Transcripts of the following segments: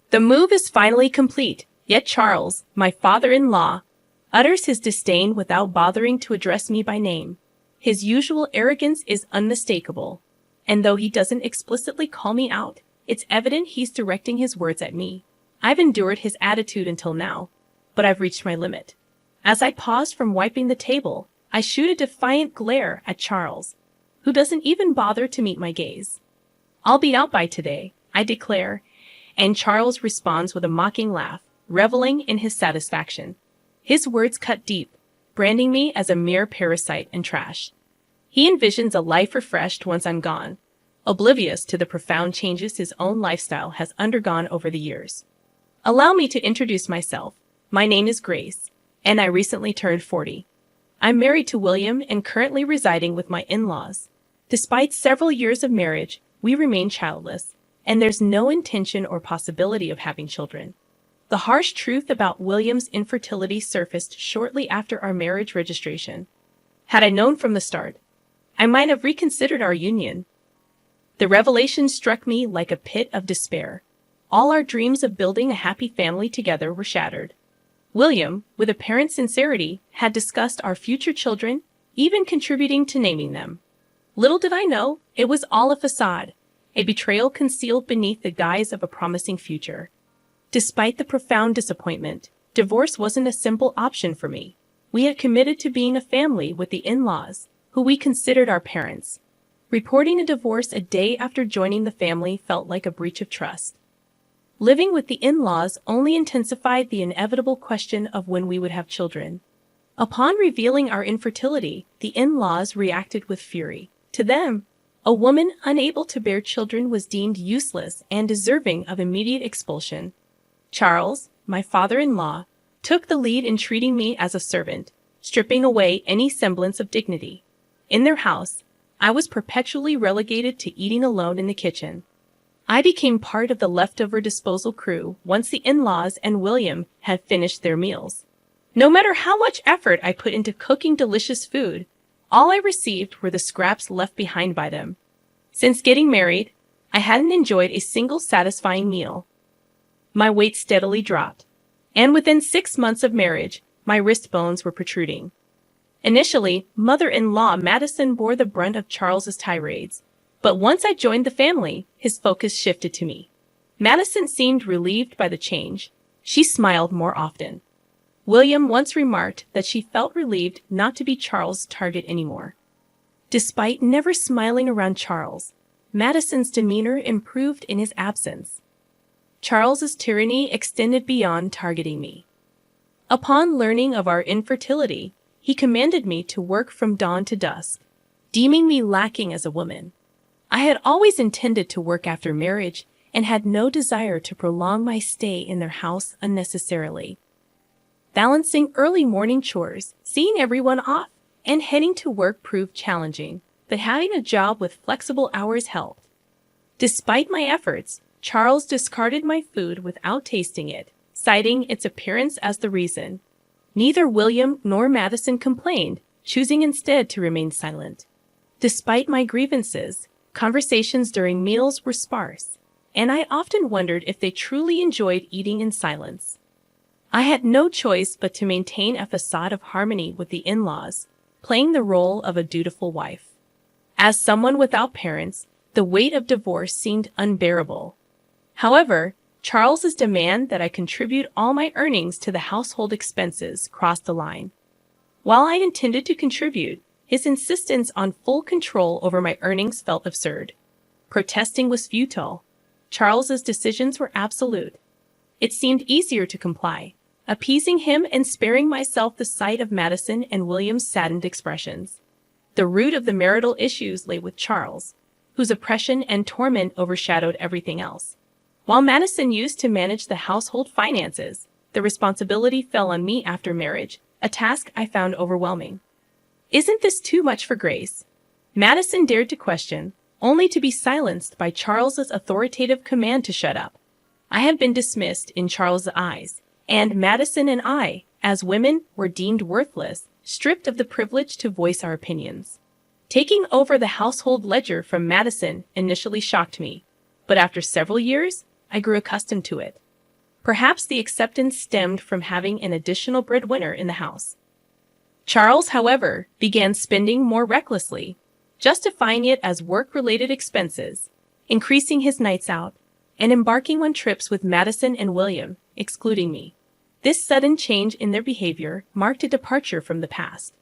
The move is finally complete, yet Charles, my father-in-law, utters his disdain without bothering to address me by name. His usual arrogance is unmistakable, and though he doesn't explicitly call me out, it's evident he's directing his words at me. I've endured his attitude until now, but I've reached my limit. As I pause from wiping the table, I shoot a defiant glare at Charles, who doesn't even bother to meet my gaze. "I'll be out by today," I declare, and Charles responds with a mocking laugh, reveling in his satisfaction. His words cut deep, branding me as a mere parasite and trash. He envisions a life refreshed once I'm gone, oblivious to the profound changes his own lifestyle has undergone over the years. Allow me to introduce myself. My name is Grace, and I recently turned 40. I'm married to William and currently residing with my in-laws. Despite several years of marriage, we remain childless, and there's no intention or possibility of having children. The harsh truth about William's infertility surfaced shortly after our marriage registration. Had I known from the start, I might have reconsidered our union. The revelation struck me like a pit of despair. All our dreams of building a happy family together were shattered. William, with apparent sincerity, had discussed our future children, even contributing to naming them. Little did I know, it was all a facade, a betrayal concealed beneath the guise of a promising future. Despite the profound disappointment, divorce wasn't a simple option for me. We had committed to being a family with the in-laws, who we considered our parents. Reporting a divorce a day after joining the family felt like a breach of trust. Living with the in-laws only intensified the inevitable question of when we would have children. Upon revealing our infertility, the in-laws reacted with fury. To them, a woman unable to bear children was deemed useless and deserving of immediate expulsion. Charles, my father-in-law, took the lead in treating me as a servant, stripping away any semblance of dignity. In their house, I was perpetually relegated to eating alone in the kitchen. I became part of the leftover disposal crew once the in-laws and William had finished their meals. No matter how much effort I put into cooking delicious food, all I received were the scraps left behind by them. Since getting married, I hadn't enjoyed a single satisfying meal. My weight steadily dropped, and within 6 months of marriage, my wrist bones were protruding. Initially, mother-in-law Madison bore the brunt of Charles's tirades, but once I joined the family, his focus shifted to me. Madison seemed relieved by the change. She smiled more often. William once remarked that she felt relieved not to be Charles' target anymore. Despite never smiling around Charles, Madison's demeanor improved in his absence. Charles's tyranny extended beyond targeting me. Upon learning of our infertility, he commanded me to work from dawn to dusk, deeming me lacking as a woman. I had always intended to work after marriage and had no desire to prolong my stay in their house unnecessarily. Balancing early morning chores, seeing everyone off, and heading to work proved challenging, but having a job with flexible hours helped. Despite my efforts, Charles discarded my food without tasting it, citing its appearance as the reason. Neither William nor Madison complained, choosing instead to remain silent. Despite my grievances, conversations during meals were sparse, and I often wondered if they truly enjoyed eating in silence. I had no choice but to maintain a facade of harmony with the in-laws, playing the role of a dutiful wife. As someone without parents, the weight of divorce seemed unbearable. However, Charles's demand that I contribute all my earnings to the household expenses crossed the line. While I intended to contribute, his insistence on full control over my earnings felt absurd. Protesting was futile. Charles's decisions were absolute. It seemed easier to comply, appeasing him and sparing myself the sight of Madison and William's saddened expressions. The root of the marital issues lay with Charles, whose oppression and torment overshadowed everything else. While Madison used to manage the household finances, the responsibility fell on me after marriage, a task I found overwhelming. "Isn't this too much for Grace?" Madison dared to question, only to be silenced by Charles's authoritative command to shut up. I had been dismissed in Charles's eyes, and Madison and I, as women, were deemed worthless, stripped of the privilege to voice our opinions. Taking over the household ledger from Madison initially shocked me, but after several years, I grew accustomed to it. Perhaps the acceptance stemmed from having an additional breadwinner in the house. Charles, however, began spending more recklessly, justifying it as work-related expenses, increasing his nights out, and embarking on trips with Madison and William, excluding me. This sudden change in their behavior marked a departure from the past.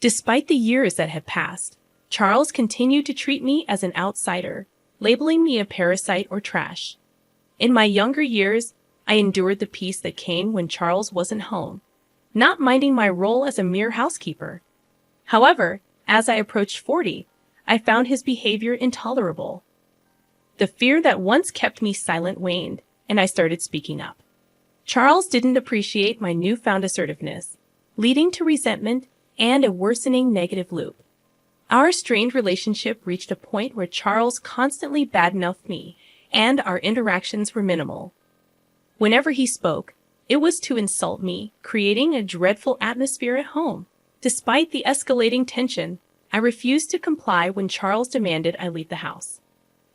Despite the years that had passed, Charles continued to treat me as an outsider, labeling me a parasite or trash. In my younger years, I endured the peace that came when Charles wasn't home, not minding my role as a mere housekeeper. However, as I approached 40, I found his behavior intolerable. The fear that once kept me silent waned, and I started speaking up. Charles didn't appreciate my newfound assertiveness, leading to resentment and a worsening negative loop. Our strained relationship reached a point where Charles constantly badmouthed me, and our interactions were minimal. Whenever he spoke, it was to insult me, creating a dreadful atmosphere at home. Despite the escalating tension, I refused to comply when Charles demanded I leave the house.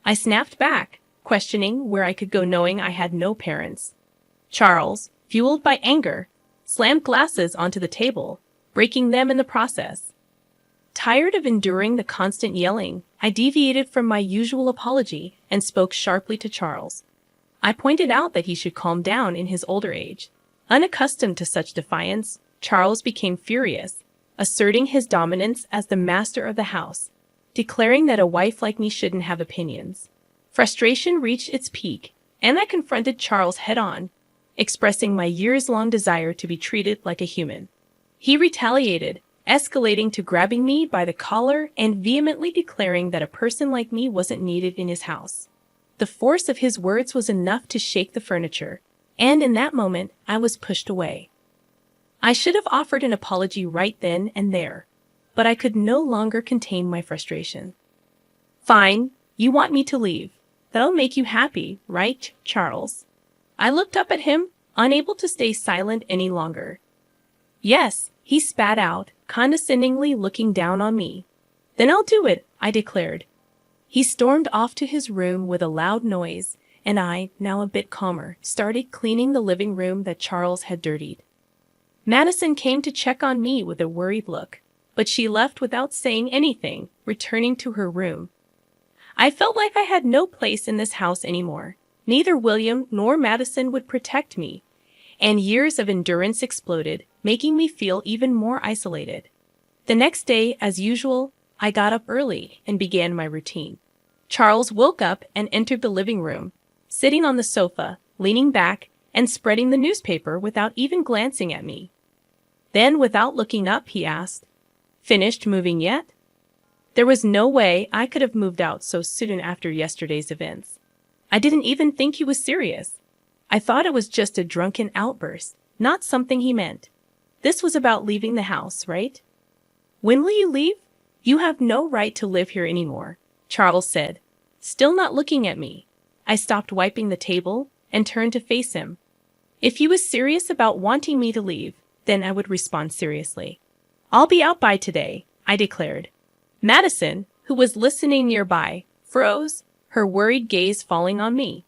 I snapped back, questioning where I could go knowing I had no parents. Charles, fueled by anger, slammed glasses onto the table, breaking them in the process. Tired of enduring the constant yelling, I deviated from my usual apology and spoke sharply to Charles. I pointed out that he should calm down in his older age. Unaccustomed to such defiance, Charles became furious, asserting his dominance as the master of the house, declaring that a wife like me shouldn't have opinions. Frustration reached its peak, and I confronted Charles head-on, expressing my years-long desire to be treated like a human. He retaliated, escalating to grabbing me by the collar and vehemently declaring that a person like me wasn't needed in his house. The force of his words was enough to shake the furniture, and in that moment, I was pushed away. I should have offered an apology right then and there, but I could no longer contain my frustration. Fine, you want me to leave. That'll make you happy, right, Charles? I looked up at him, unable to stay silent any longer. Yes, he spat out, condescendingly looking down on me. Then I'll do it, I declared. He stormed off to his room with a loud noise, and I, now a bit calmer, started cleaning the living room that Charles had dirtied. Madison came to check on me with a worried look, but she left without saying anything, returning to her room. I felt like I had no place in this house anymore. Neither William nor Madison would protect me, and years of endurance exploded, making me feel even more isolated. The next day, as usual, I got up early and began my routine. Charles woke up and entered the living room, sitting on the sofa, leaning back, and spreading the newspaper without even glancing at me. Then, without looking up, he asked, "Finished moving yet?" There was no way I could have moved out so soon after yesterday's events. I didn't even think he was serious. I thought it was just a drunken outburst, not something he meant. This was about leaving the house, right? "When will you leave? You have no right to live here anymore," Charles said, still not looking at me. I stopped wiping the table and turned to face him. If he was serious about wanting me to leave, then I would respond seriously. "I'll be out by today," I declared. Madison, who was listening nearby, froze, her worried gaze falling on me.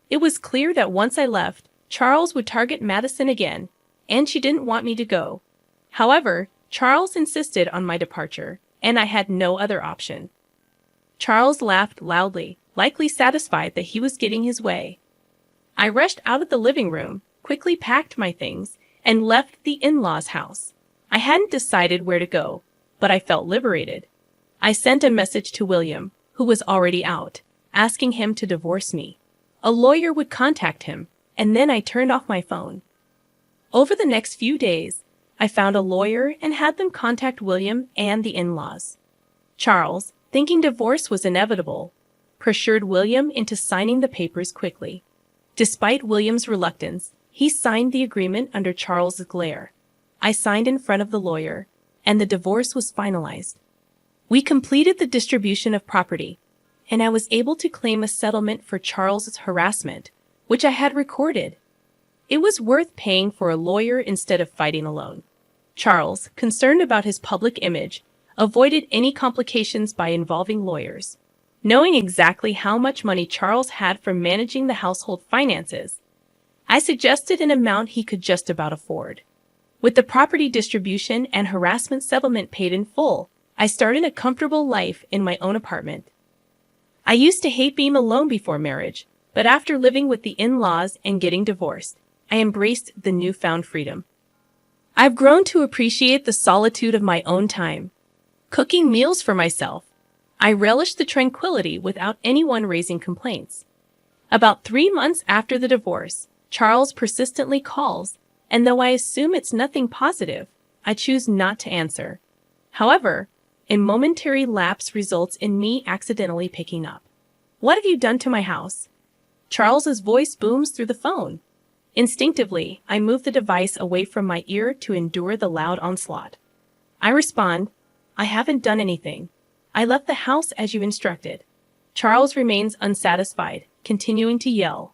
It was clear that once I left, Charles would target Madison again, and she didn't want me to go. However, Charles insisted on my departure, and I had no other option. Charles laughed loudly, likely satisfied that he was getting his way. I rushed out of the living room, quickly packed my things, and left the in-laws' house. I hadn't decided where to go, but I felt liberated. I sent a message to William, who was already out, asking him to divorce me. A lawyer would contact him, and then I turned off my phone. Over the next few days, I found a lawyer and had them contact William and the in-laws. Charles, thinking divorce was inevitable, pressured William into signing the papers quickly. Despite William's reluctance, he signed the agreement under Charles's glare. I signed in front of the lawyer, and the divorce was finalized. We completed the distribution of property, and I was able to claim a settlement for Charles's harassment, which I had recorded. It was worth paying for a lawyer instead of fighting alone. Charles, concerned about his public image, avoided any complications by involving lawyers. Knowing exactly how much money Charles had from managing the household finances, I I suggested an amount he could just about afford. With the property distribution and harassment settlement paid in full, I started a comfortable life in my own apartment. I used to hate being alone before marriage, but after living with the in-laws and getting divorced, I embraced the newfound freedom. I've grown to appreciate the solitude of my own time. Cooking meals for myself, I relish the tranquility without anyone raising complaints. About 3 months after the divorce, Charles persistently calls, and though I assume it's nothing positive, I choose not to answer. However, a momentary lapse results in me accidentally picking up. "What have you done to my house?" Charles's voice booms through the phone. Instinctively, I move the device away from my ear to endure the loud onslaught. I respond, "I haven't done anything. I left the house as you instructed." Charles remains unsatisfied, continuing to yell.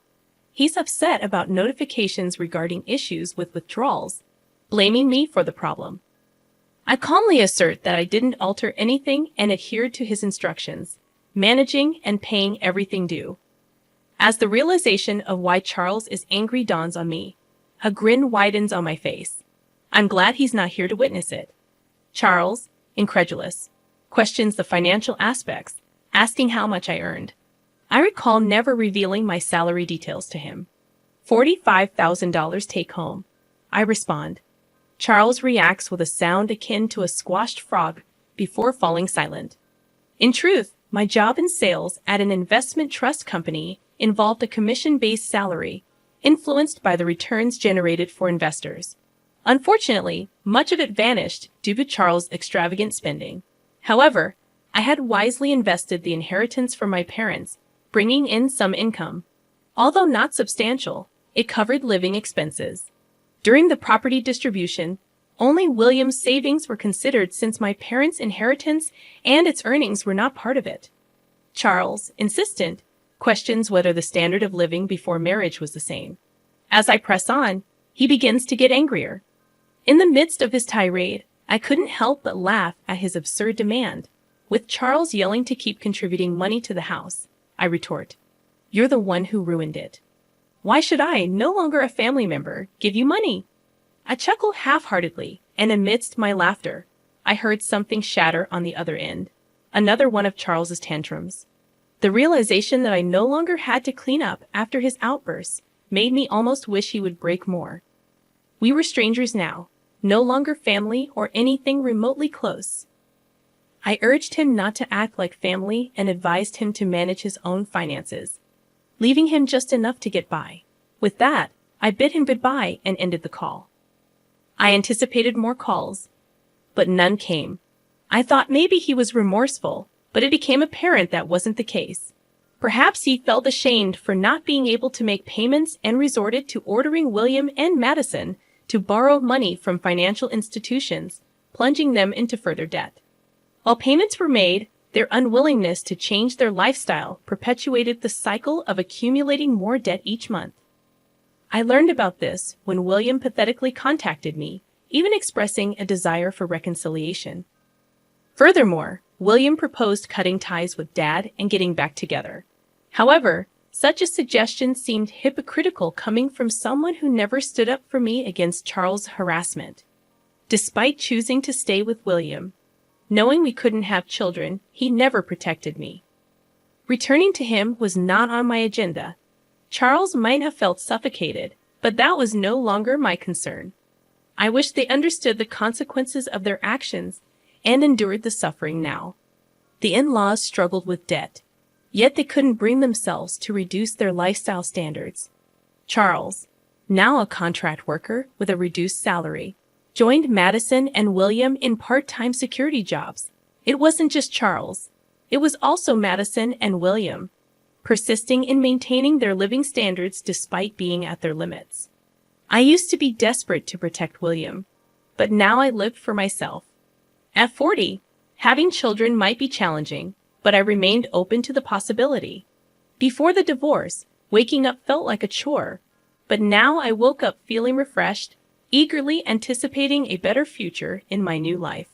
He's upset about notifications regarding issues with withdrawals, blaming me for the problem. I calmly assert that I didn't alter anything and adhered to his instructions, managing and paying everything due. As the realization of why Charles is angry dawns on me, a grin widens on my face. I'm glad he's not here to witness it. Charles, incredulous, questions the financial aspects, asking how much I earned. I recall never revealing my salary details to him. $45,000 take home. I respond. Charles reacts with a sound akin to a squashed frog before falling silent. In truth, my job in sales at an investment trust company involved a commission-based salary, influenced by the returns generated for investors. Unfortunately, much of it vanished due to Charles' extravagant spending. However, I had wisely invested the inheritance from my parents, bringing in some income. Although not substantial, it covered living expenses. During the property distribution, only William's savings were considered since my parents' inheritance and its earnings were not part of it. Charles, insistent, questions whether the standard of living before marriage was the same. As I press on, he begins to get angrier. In the midst of his tirade, I couldn't help but laugh at his absurd demand. With Charles yelling to keep contributing money to the house, I retort, "You're the one who ruined it. Why should I, no longer a family member, give you money?" I chuckled half-heartedly, and amidst my laughter, I heard something shatter on the other end. Another one of Charles's tantrums. The realization that I no longer had to clean up after his outbursts made me almost wish he would break more. We were strangers now, no longer family or anything remotely close. I urged him not to act like family and advised him to manage his own finances, leaving him just enough to get by. With that, I bid him goodbye and ended the call. I anticipated more calls, but none came. I thought maybe he was remorseful, but it became apparent that wasn't the case. Perhaps he felt ashamed for not being able to make payments and resorted to ordering William and Madison to borrow money from financial institutions, plunging them into further debt. While payments were made, their unwillingness to change their lifestyle perpetuated the cycle of accumulating more debt each month. I learned about this when William pathetically contacted me, even expressing a desire for reconciliation. Furthermore, William proposed cutting ties with Dad and getting back together. However, such a suggestion seemed hypocritical coming from someone who never stood up for me against Charles' harassment. Despite choosing to stay with William, knowing we couldn't have children, he never protected me. Returning to him was not on my agenda. Charles might have felt suffocated, but that was no longer my concern. I wish they understood the consequences of their actions and endured the suffering now. The in-laws struggled with debt, yet they couldn't bring themselves to reduce their lifestyle standards. Charles, now a contract worker with a reduced salary, joined Madison and William in part-time security jobs. It wasn't just Charles. It was also Madison and William, persisting in maintaining their living standards despite being at their limits. I used to be desperate to protect William, but now I lived for myself. At 40, having children might be challenging, but I remained open to the possibility. Before the divorce, waking up felt like a chore, but now I woke up feeling refreshed, eagerly anticipating a better future in my new life.